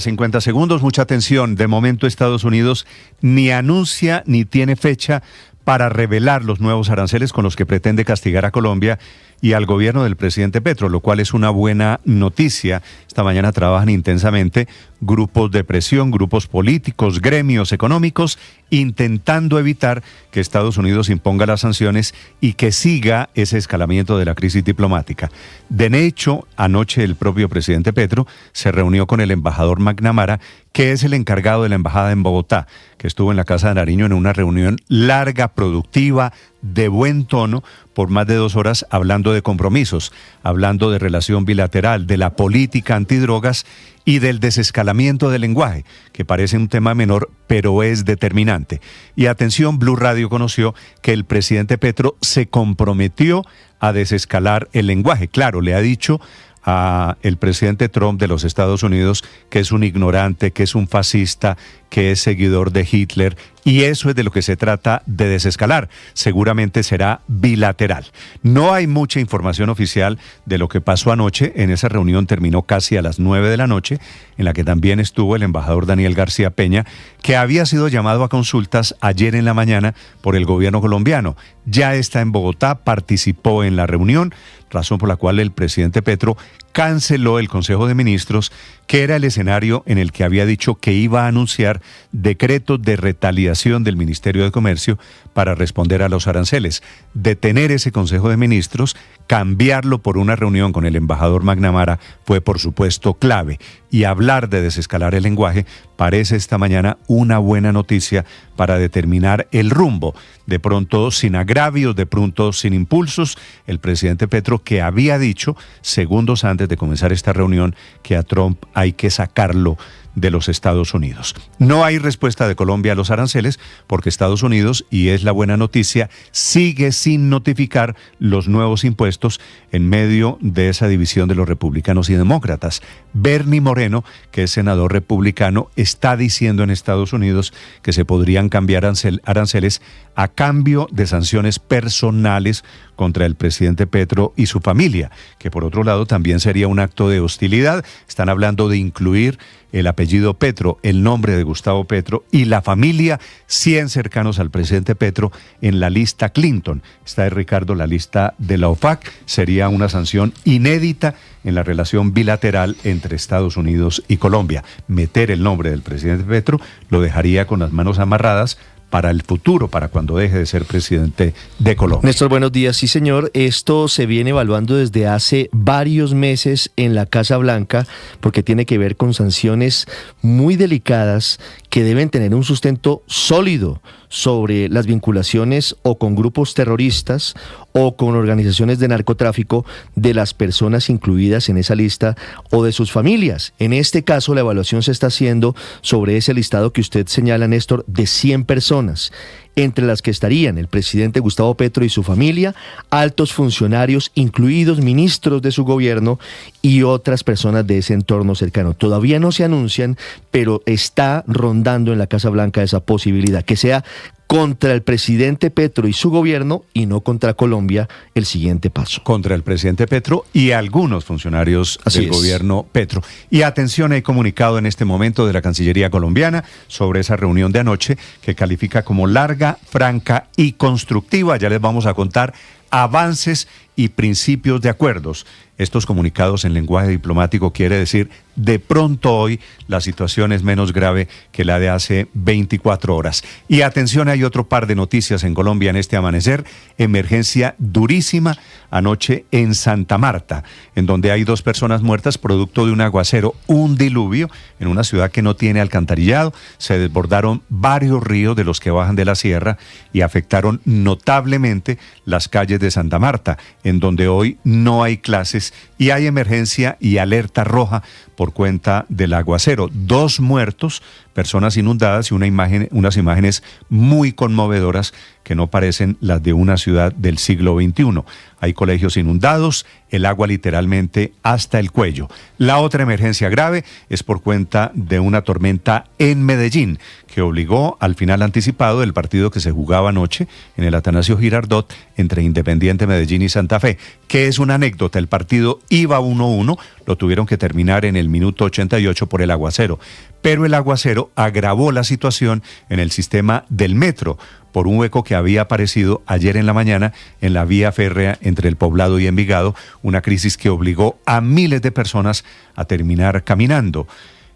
50 segundos, mucha atención. De momento Estados Unidos ni anuncia ni tiene fecha para revelar los nuevos aranceles con los que pretende castigar a Colombia y al gobierno del presidente Petro, lo cual es una buena noticia. Esta mañana trabajan intensamente grupos de presión, grupos políticos, gremios económicos, intentando evitar que Estados Unidos imponga las sanciones y que siga ese escalamiento de la crisis diplomática. De hecho, anoche el propio presidente Petro se reunió con el embajador McNamara, que es el encargado de la embajada en Bogotá, que estuvo en la Casa de Nariño en una reunión larga, productiva, de buen tono, por más de 2 horas, hablando de compromisos, hablando de relación bilateral, de la política antidrogas y del desescalamiento del lenguaje, que parece un tema menor, pero es determinante. Y atención, Blue Radio conoció que el presidente Petro se comprometió a desescalar el lenguaje. Claro, le ha dicho a el presidente Trump de los Estados Unidos que es un ignorante, que es un fascista, que es seguidor de Hitler, y eso es de lo que se trata de desescalar. Seguramente será bilateral. No hay mucha información oficial de lo que pasó anoche. En esa reunión terminó casi a las 9 de la noche, en la que también estuvo el embajador Daniel García Peña, que había sido llamado a consultas ayer en la mañana por el gobierno colombiano. Ya está en Bogotá, participó en la reunión, razón por la cual el presidente Petro canceló el Consejo de Ministros, que era el escenario en el que había dicho que iba a anunciar decretos de retaliación del Ministerio de Comercio para responder a los aranceles. Detener ese Consejo de Ministros, cambiarlo por una reunión con el embajador McNamara fue, por supuesto, clave. Y hablar de desescalar el lenguaje parece esta mañana una buena noticia para determinar el rumbo. De pronto, sin agravios, de pronto, sin impulsos, el presidente Petro, que había dicho, segundos antes de comenzar esta reunión, que a Trump hay que sacarlo de los Estados Unidos. No hay respuesta de Colombia a los aranceles porque Estados Unidos, y es la buena noticia, sigue sin notificar los nuevos impuestos en medio de esa división de los republicanos y demócratas. Bernie Moreno, que es senador republicano, está diciendo en Estados Unidos que se podrían cambiar aranceles a cambio de sanciones personales contra el presidente Petro y su familia, que por otro lado también sería un acto de hostilidad. Están hablando de incluir el apellido Petro, el nombre de Gustavo Petro y la familia, 100 cercanos al presidente Petro, en la lista Clinton. Está de Ricardo la lista de la OFAC. Sería una sanción inédita en la relación bilateral entre Estados Unidos y Colombia. Meter el nombre del presidente Petro lo dejaría con las manos amarradas para el futuro, para cuando deje de ser presidente de Colombia. Néstor, buenos días. Sí, señor. Esto se viene evaluando desde hace varios meses en la Casa Blanca porque tiene que ver con sanciones muy delicadas que deben tener un sustento sólido sobre las vinculaciones o con grupos terroristas o con organizaciones de narcotráfico de las personas incluidas en esa lista o de sus familias. En este caso, la evaluación se está haciendo sobre ese listado que usted señala, Néstor, de 100 personas, entre las que estarían el presidente Gustavo Petro y su familia, altos funcionarios, incluidos ministros de su gobierno y otras personas de ese entorno cercano. Todavía no se anuncian, pero está rondando en la Casa Blanca esa posibilidad, que sea contra el presidente Petro y su gobierno y no contra Colombia el siguiente paso. Contra el presidente Petro y algunos funcionarios del gobierno Petro. Y atención, hay comunicado en este momento de la Cancillería colombiana sobre esa reunión de anoche que califica como larga, franca y constructiva. Ya les vamos a contar avances y principios de acuerdos. Estos comunicados en lenguaje diplomático quiere decir, de pronto hoy la situación es menos grave que la de hace 24 horas. Y atención, hay otro par de noticias en Colombia en este amanecer. Emergencia durísima anoche en Santa Marta, en donde hay 2 personas muertas producto de un aguacero, un diluvio, en una ciudad que no tiene alcantarillado. Se desbordaron varios ríos de los que bajan de la sierra y afectaron notablemente las calles de Santa Marta, en donde hoy no hay clases y hay emergencia y alerta roja por cuenta del aguacero. 2 muertos personas inundadas y unas imágenes muy conmovedoras que no parecen las de una ciudad del siglo XXI. Hay colegios inundados, el agua literalmente hasta el cuello. La otra emergencia grave es por cuenta de una tormenta en Medellín, que obligó al final anticipado del partido que se jugaba anoche en el Atanasio Girardot entre Independiente Medellín y Santa Fe, que es una anécdota. El partido iba 1-1, lo tuvieron que terminar en el minuto 88 por el aguacero, pero el aguacero agravó la situación en el sistema del metro por un hueco que había aparecido ayer en la mañana en la vía férrea entre el Poblado y Envigado, una crisis que obligó a miles de personas a terminar caminando.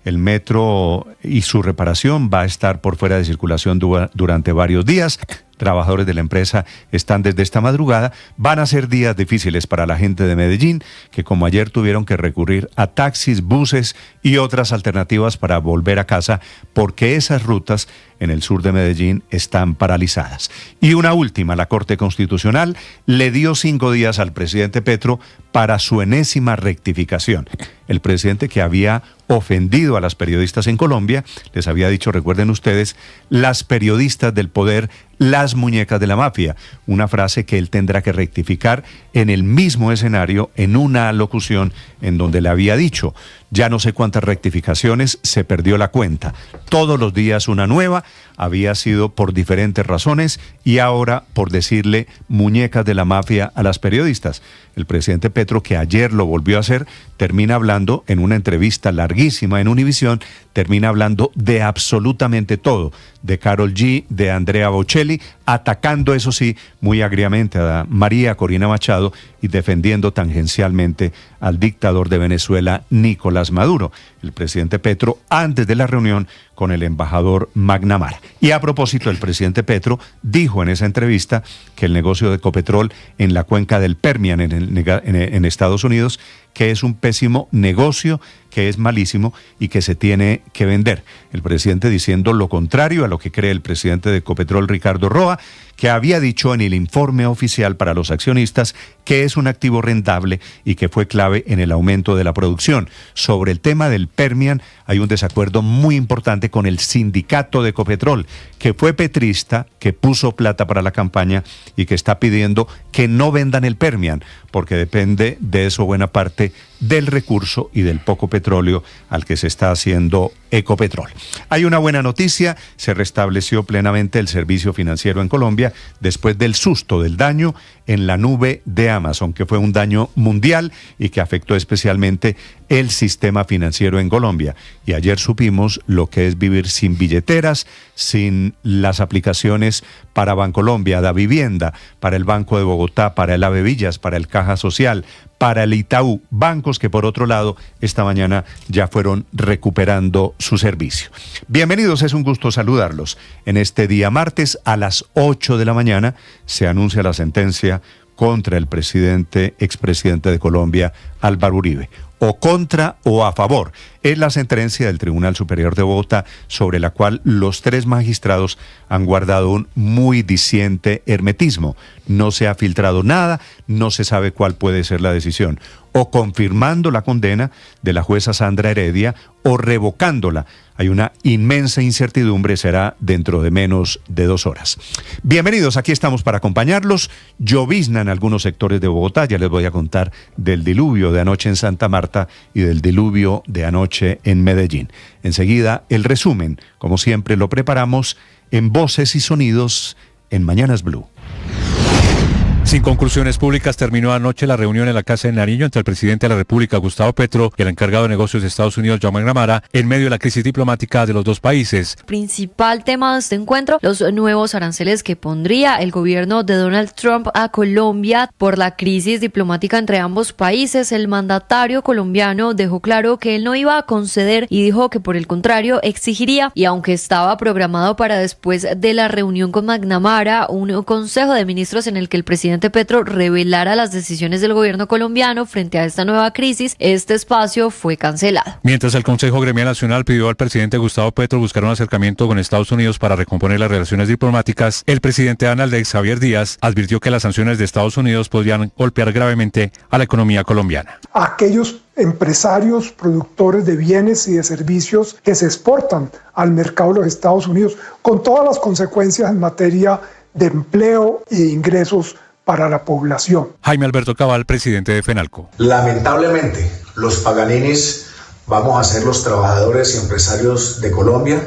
El metro y su reparación va a estar por fuera de circulación durante varios días. Trabajadores de la empresa están desde esta madrugada. Van a ser días difíciles para la gente de Medellín, que como ayer tuvieron que recurrir a taxis, buses y otras alternativas para volver a casa, porque esas rutas en el sur de Medellín están paralizadas. Y una última, la Corte Constitucional le dio 5 días al presidente Petro para su enésima rectificación. El presidente, que había ofendido a las periodistas en Colombia, les había dicho, recuerden ustedes, las periodistas del poder, las muñecas de la mafia, una frase que él tendrá que rectificar en el mismo escenario, en una alocución en donde le había dicho, ya no sé cuántas rectificaciones, se perdió la cuenta, todos los días una nueva, había sido por diferentes razones y ahora por decirle muñecas de la mafia a las periodistas. El presidente Petro, que ayer lo volvió a hacer, termina hablando en una entrevista larguísima en Univisión, termina hablando de absolutamente todo, de Karol G, de Andrea Bocelli, atacando, eso sí, muy agriamente a María Corina Machado y defendiendo tangencialmente al dictador de Venezuela, Nicolás Maduro. El presidente Petro, antes de la reunión con el embajador McNamara. Y a propósito, el presidente Petro dijo en esa entrevista que el negocio de Ecopetrol en la cuenca del Permian en Estados Unidos, que es un pésimo negocio, que es malísimo y que se tiene que vender. El presidente diciendo lo contrario a lo que cree el presidente de Ecopetrol, Ricardo Roa, que había dicho en el informe oficial para los accionistas que es un activo rentable y que fue clave en el aumento de la producción. Sobre el tema del Permian hay un desacuerdo muy importante con el sindicato de Ecopetrol, que fue petrista, que puso plata para la campaña y que está pidiendo que no vendan el Permian, porque depende de eso buena parte del recurso y del poco petróleo al que se está haciendo Ecopetrol. Hay una buena noticia, se restableció plenamente el servicio financiero en Colombia después del susto, del daño en la nube de Amazon, que fue un daño mundial y que afectó especialmente el sistema financiero en Colombia. Y ayer supimos lo que es vivir sin billeteras, sin las aplicaciones para Bancolombia, Da Vivienda, para el Banco de Bogotá, para el Ave Villas, para el Caja Social, para el Itaú, bancos que por otro lado esta mañana ya fueron recuperando su servicio. Bienvenidos, es un gusto saludarlos. En este día martes a las 8 de la mañana se anuncia la sentencia contra el expresidente de Colombia, Álvaro Uribe. O contra o a favor. Es la sentencia del Tribunal Superior de Bogotá sobre la cual los 3 magistrados han guardado un muy diciente hermetismo. No se ha filtrado nada, no se sabe cuál puede ser la decisión. O confirmando la condena de la jueza Sandra Heredia o revocándola. Hay una inmensa incertidumbre, será dentro de menos de 2 horas. Bienvenidos, aquí estamos para acompañarlos. Llovizna en algunos sectores de Bogotá, ya les voy a contar del diluvio de anoche en Santa Marta y del diluvio de anoche en Medellín. Enseguida, el resumen, como siempre lo preparamos en Voces y Sonidos en Mañanas Blue. Sin conclusiones públicas terminó anoche la reunión en la Casa de Nariño entre el presidente de la República, Gustavo Petro, y el encargado de negocios de Estados Unidos, John McNamara, en medio de la crisis diplomática de los dos países. Principal tema de este encuentro, los nuevos aranceles que pondría el gobierno de Donald Trump a Colombia por la crisis diplomática entre ambos países. El mandatario colombiano dejó claro que él no iba a conceder y dijo que por el contrario exigiría, y aunque estaba programado para después de la reunión con McNamara, un consejo de ministros en el que el presidente presidente Petro revelara las decisiones del gobierno colombiano frente a esta nueva crisis, este espacio fue cancelado. Mientras el Consejo Gremial Nacional pidió al presidente Gustavo Petro buscar un acercamiento con Estados Unidos para recomponer las relaciones diplomáticas, el presidente de Analdex, Javier Díaz, advirtió que las sanciones de Estados Unidos podrían golpear gravemente a la economía colombiana. Aquellos empresarios, productores de bienes y de servicios que se exportan al mercado de los Estados Unidos, con todas las consecuencias en materia de empleo e ingresos para la población. Jaime Alberto Cabal, presidente de FENALCO. Lamentablemente, los Paganinis vamos a ser los trabajadores y empresarios de Colombia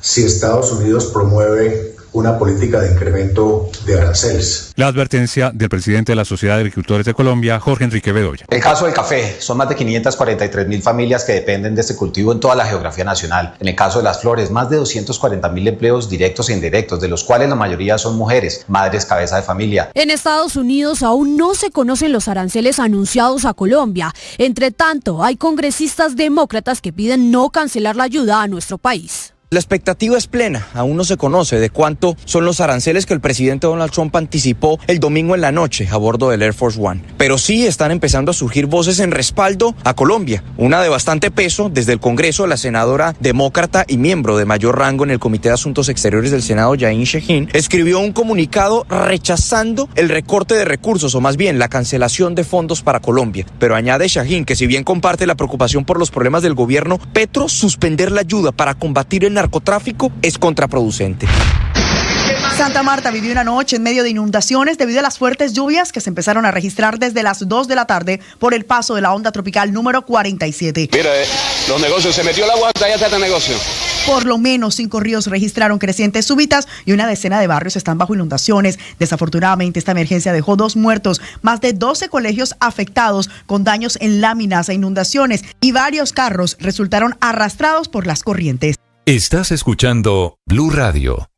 si Estados Unidos promueve una política de incremento de aranceles. La advertencia del presidente de la Sociedad de Agricultores de Colombia, Jorge Enrique Bedoya. El caso del café, son más de 543.000 familias que dependen de este cultivo en toda la geografía nacional. En el caso de las flores, más de 240.000 empleos directos e indirectos, de los cuales la mayoría son mujeres, madres cabeza de familia. En Estados Unidos aún no se conocen los aranceles anunciados a Colombia. Entre tanto, hay congresistas demócratas que piden no cancelar la ayuda a nuestro país. La expectativa es plena, aún no se conoce de cuánto son los aranceles que el presidente Donald Trump anticipó el domingo en la noche a bordo del Air Force One. Pero sí están empezando a surgir voces en respaldo a Colombia. Una de bastante peso desde el Congreso, la senadora demócrata y miembro de mayor rango en el Comité de Asuntos Exteriores del Senado, Jeanine Shaheen, escribió un comunicado rechazando el recorte de recursos, o más bien la cancelación de fondos para Colombia. Pero añade Shaheen que si bien comparte la preocupación por los problemas del gobierno Petro, suspender la ayuda para combatir el narcotráfico es contraproducente. Santa Marta vivió una noche en medio de inundaciones debido a las fuertes lluvias que se empezaron a registrar desde las 2 de la tarde por el paso de la onda tropical número 47. Mira, los negocios, se metió el agua, ya está el negocio. Por lo menos 5 ríos registraron crecientes súbitas y una decena de barrios están bajo inundaciones. Desafortunadamente, esta emergencia dejó 2 muertos, más de 12 colegios afectados con daños en láminas e inundaciones y varios carros resultaron arrastrados por las corrientes. Estás escuchando Blue Radio.